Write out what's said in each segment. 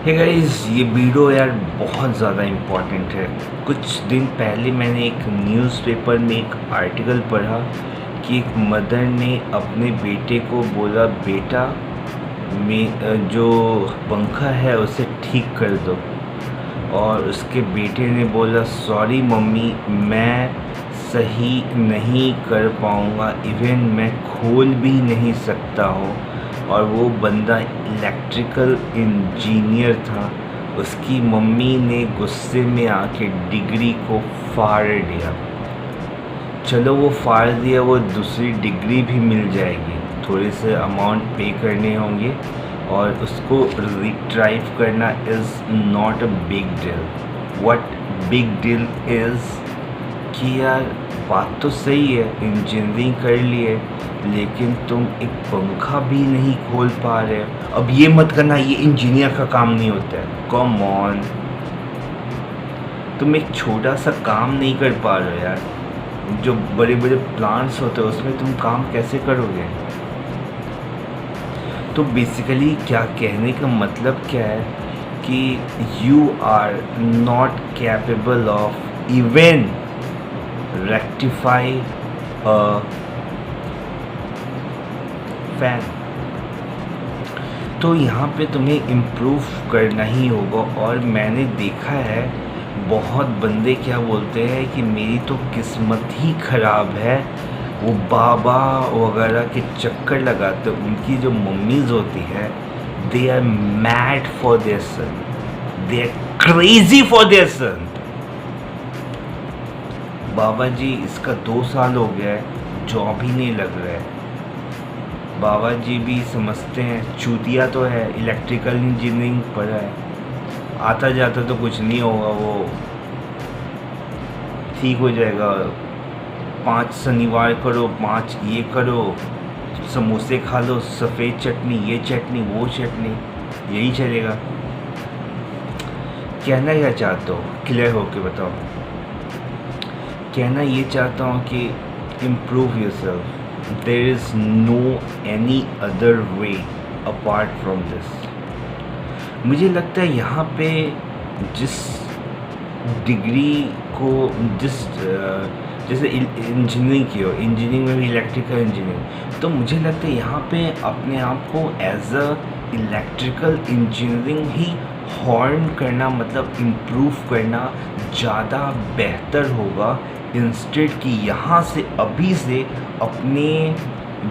Hey guys, ये video यार बहुत ज़्यादा इम्पोर्टेंट है। कुछ दिन पहले मैंने एक न्यूज़पेपर में एक आर्टिकल पढ़ा कि एक मदर ने अपने बेटे को बोला, बेटा जो पंखा है उसे ठीक कर दो। और उसके बेटे ने बोला, सॉरी मम्मी, मैं सही नहीं कर पाऊँगा, इवन मैं खोल भी नहीं सकता हूँ। और वो बंदा इलेक्ट्रिकल इंजीनियर था। उसकी मम्मी ने गुस्से में आके डिग्री को फाड़ दिया। चलो वो फाड़ दिया, वो दूसरी डिग्री भी मिल जाएगी, थोड़े से अमाउंट पे करने होंगे और उसको रिट्राइव करना is not a big deal. What big deal is कि यार बात तो सही है, इंजीनियरिंग कर लिए, लेकिन तुम एक पंखा भी नहीं खोल पा रहे हो। अब ये मत करना, ये इंजीनियर का काम नहीं होता है। कम ऑन, तुम एक छोटा सा काम नहीं कर पा रहे हो यार। जो बड़े बड़े प्लांट्स होते हैं उसमें तुम काम कैसे करोगे? तो बेसिकली क्या कहने का मतलब क्या है कि you are not capable of even rectify a fan. तो यहाँ पे तुम्हें इम्प्रूव करना ही होगा। और मैंने देखा है बहुत बंदे क्या बोलते हैं कि मेरी तो किस्मत ही ख़राब है, वो बाबा वगैरह के चक्कर लगाते। उनकी जो मम्मीज़ होती है, they are mad for their son, they are crazy for their son. बाबा जी इसका 2 साल हो गया है, जॉब ही नहीं लग रहा है। बाबा जी भी समझते हैं चूतिया तो है, इलेक्ट्रिकल इंजीनियरिंग पढ़ा है, आता जाता तो कुछ नहीं होगा, वो ठीक हो जाएगा। 5 शनिवार करो, 5 ये करो, समोसे खा लो, सफ़ेद चटनी, ये चटनी, वो चटनी, यही चलेगा। कहना क्या चाहते हो, क्लियर होके बताओ। कहना ये चाहता हूँ कि improve yourself. There is no any other way apart from this. मुझे लगता है यहाँ पे जिस डिग्री को जैसे इंजीनियरिंग की हो, इंजीनियरिंग में भी इलेक्ट्रिकल इंजीनियरिंग, तो मुझे लगता है यहाँ पे अपने आप को एज अ इलेक्ट्रिकल इंजीनियरिंग ही हॉर्न करना, मतलब इम्प्रूव करना ज़्यादा बेहतर होगा, इंस्टेड कि यहाँ से अभी से अपने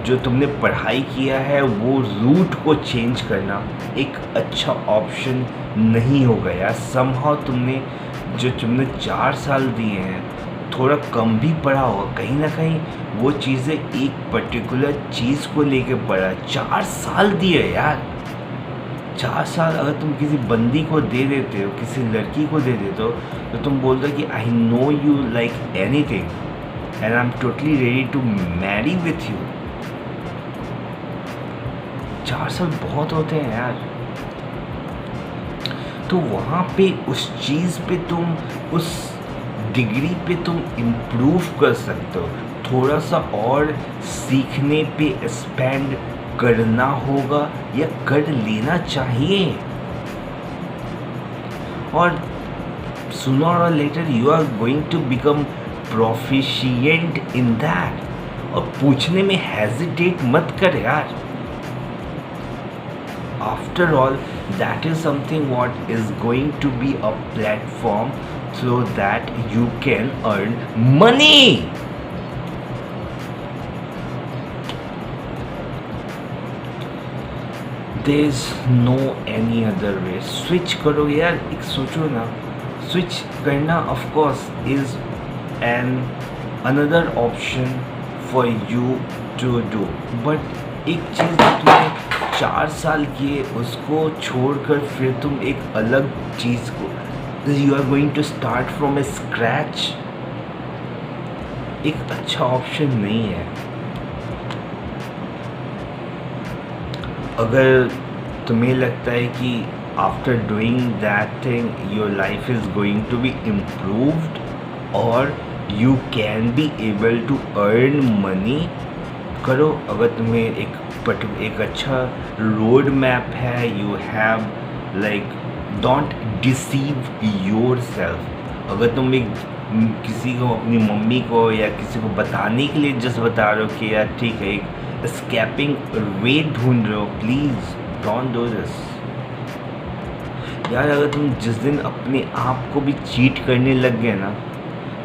जो तुमने पढ़ाई किया है वो रूट को चेंज करना एक अच्छा ऑप्शन नहीं होगा यार। समहाउ तुमने 4 साल दिए हैं, थोड़ा कम भी पढ़ा होगा, कहीं ना कहीं वो चीज़ें एक पर्टिकुलर चीज़ को लेके पढ़ा। 4 साल दिए यार, 4 साल अगर तुम किसी बंदी को दे देते हो, किसी लड़की को दे देते हो, तो तुम बोलते हो कि I know you like anything and I am totally ready to marry with you. 4 साल बहुत होते हैं यार। तो वहाँ पे उस चीज़ पे तुम, उस डिग्री पे तुम इम्प्रूव कर सकते हो। थोड़ा सा और सीखने पे स्पेंड करना होगा या कर लेना चाहिए। और sooner or later you are going to become proficient in that। और पूछने में हेजिटेट मत कर यार। After all, that is something what is going to be a platform so that you can earn money। There is no any other way। Switch करो यार, एक सोचो ना, स्विच करना of course is an another option for you to do, but एक चीज़ तुमने 4 साल किए, उसको छोड़कर फिर तुम एक अलग चीज़ को, you are going to start from a scratch, एक अच्छा ऑप्शन नहीं है। अगर तुम्हें लगता है कि after doing that thing your life is going to be improved और you can be able to earn money, करो। अगर तुम्हें एक अच्छा रोड मैप है, you have like don't deceive yourself. अगर तुम एक किसी को, अपनी मम्मी को या किसी को बताने के लिए जस्ट बता रहे हो कि यार ठीक है, एक स्कैपिंग वे ढूंढ रहे हो, प्लीज़ डोंट डू दिस। यार अगर तुम जिस दिन अपने आप को भी चीट करने लग गए ना,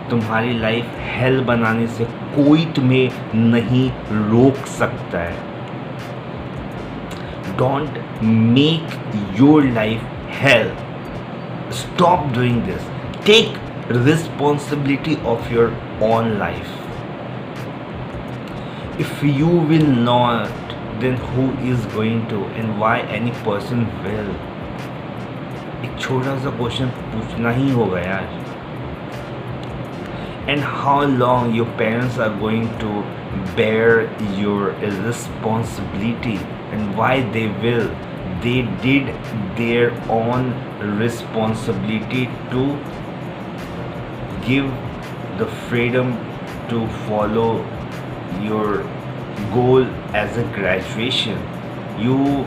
तुम्हारी लाइफ हेल बनाने से कोई तुम्हें नहीं रोक सकता है। Don't make your life hell. Stop doing this. Take responsibility of your own life. If you will not, then who is going to, and why any person will? एक छोटा सा क्वेश्चन पूछना ही होगा यार। And how long your parents are going to bear your responsibility, and why they will? They did their own responsibility to give the freedom to follow your goal as a graduation. You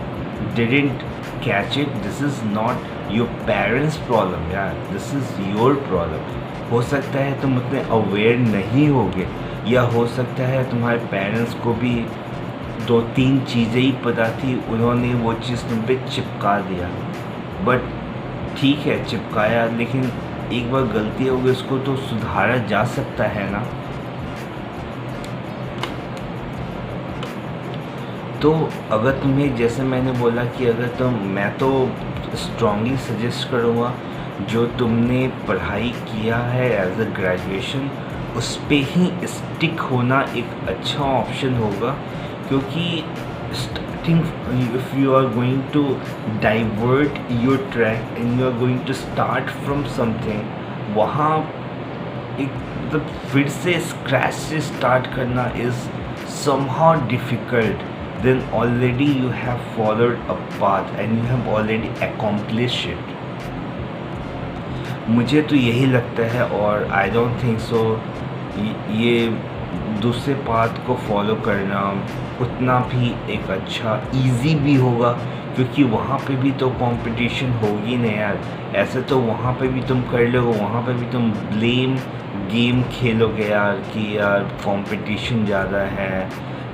didn't catch it. This is not your parents' problem यार, this is your problem. हो सकता है तुम उतने aware नहीं होगे, या हो सकता है तुम्हारे पेरेंट्स को भी 2-3 चीज़ें ही पता थी, उन्होंने वो चीज़ तुम पे चिपका दिया। बट ठीक है, चिपकाया, लेकिन एक बार गलती हो गई, उसको तो सुधारा जा सकता है ना। तो अगर तुम्हें, जैसे मैंने बोला कि अगर मैं तो स्ट्रांगली सजेस्ट करूँगा, जो तुमने पढ़ाई किया है एज अ ग्रेजुएशन, उस पे ही स्टिक होना एक अच्छा ऑप्शन होगा। क्योंकि if you are going to divert your track and you are going to start from something, वहाँ एक मतलब फिर से स्क्रैच से स्टार्ट करना is somehow difficult. Then already you have followed a path and you have already accomplished it. मुझे तो यही लगता है, और I don't think so ये दूसरे पाथ को फॉलो करना उतना भी एक अच्छा ईज़ी भी होगा, क्योंकि वहाँ पे भी तो कंपटीशन होगी ना यार। ऐसे तो वहाँ पे भी तुम कर लोगे, वहाँ पे भी तुम ब्लेम गेम खेलोगे यार कि यार कंपटीशन ज़्यादा है,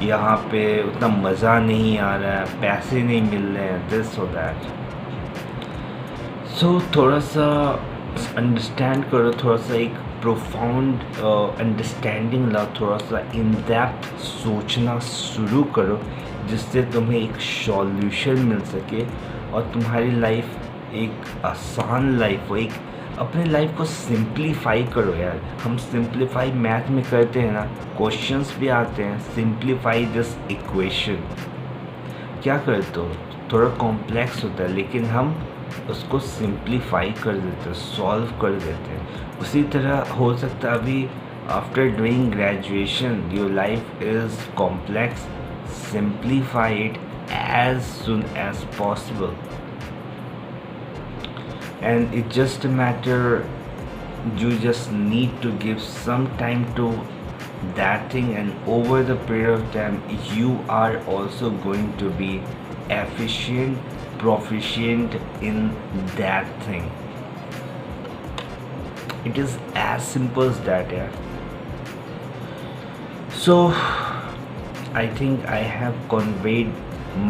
यहाँ पे उतना मज़ा नहीं आ रहा है, पैसे नहीं मिल रहे हैं, दिस और दैट। सो थोड़ा सा अंडरस्टैंड करो, थोड़ा सा एक प्रोफाउंड अंडरस्टैंडिंग ला, थोड़ा सा इन डेप्थ सोचना शुरू करो, जिससे तुम्हें एक सॉल्यूशन मिल सके और तुम्हारी लाइफ एक आसान लाइफ हो। एक अपने लाइफ को सिंप्लीफाई करो यार। हम सिंप्लीफाई मैथ में करते हैं ना, क्वेश्चंस भी आते हैं, सिंप्लीफाई दिस इक्वेशन। क्या करते हो, थोड़ा कॉम्प्लेक्स होता है, लेकिन हम उसको सिंप्लीफाई कर देते हैं, सॉल्व कर देते हैं। उसी तरह हो सकता है अभी after doing graduation your life is complex, simplify it as soon as possible, and it just a matter, you just need to give some time to that thing, and over the period of time you are also going to be efficient, proficient in that thing. It is as simple as that, yeah. So I think I have conveyed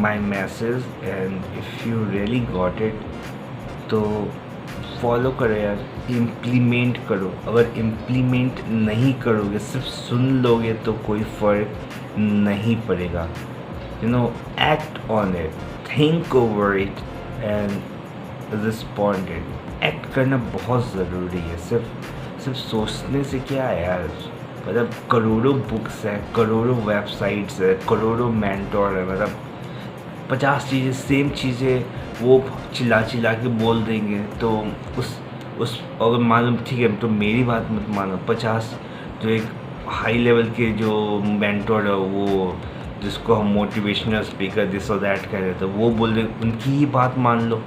my message, and if you really got it, तो follow करो यार, implement करो। अगर implement नहीं करोगे, सिर्फ सुन लोगे, तो कोई फ़र्क नहीं पड़ेगा। You know, act on it, think over it and respond it. Act करना बहुत ज़रूरी है। सिर्फ सोचने से क्या है यार, मतलब करोड़ों बुक्स हैं, करोड़ों वेबसाइट्स है, करोड़ों मेंटोर है, मतलब 50 चीज़ें, सेम चीज़ें वो चिल्ला के बोल देंगे। तो उस अगर मान लो, ठीक है, तो मेरी बात मत मानो, 50 जो एक हाई लेवल के जो मेंटोर है, वो जिसको हम मोटिवेशनल स्पीकर दिस और दैट कह रहे थे, वो बोल रहे, उनकी ही बात मान लो।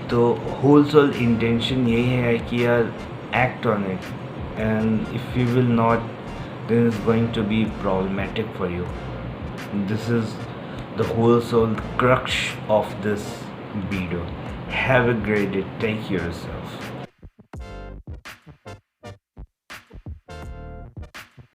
तो होल सोल इंटेंशन यही है कि यार act on it, and if you will not, then it's going to be problematic for you. This is the whole soul crux of this video. Have a great day. Take care of yourself.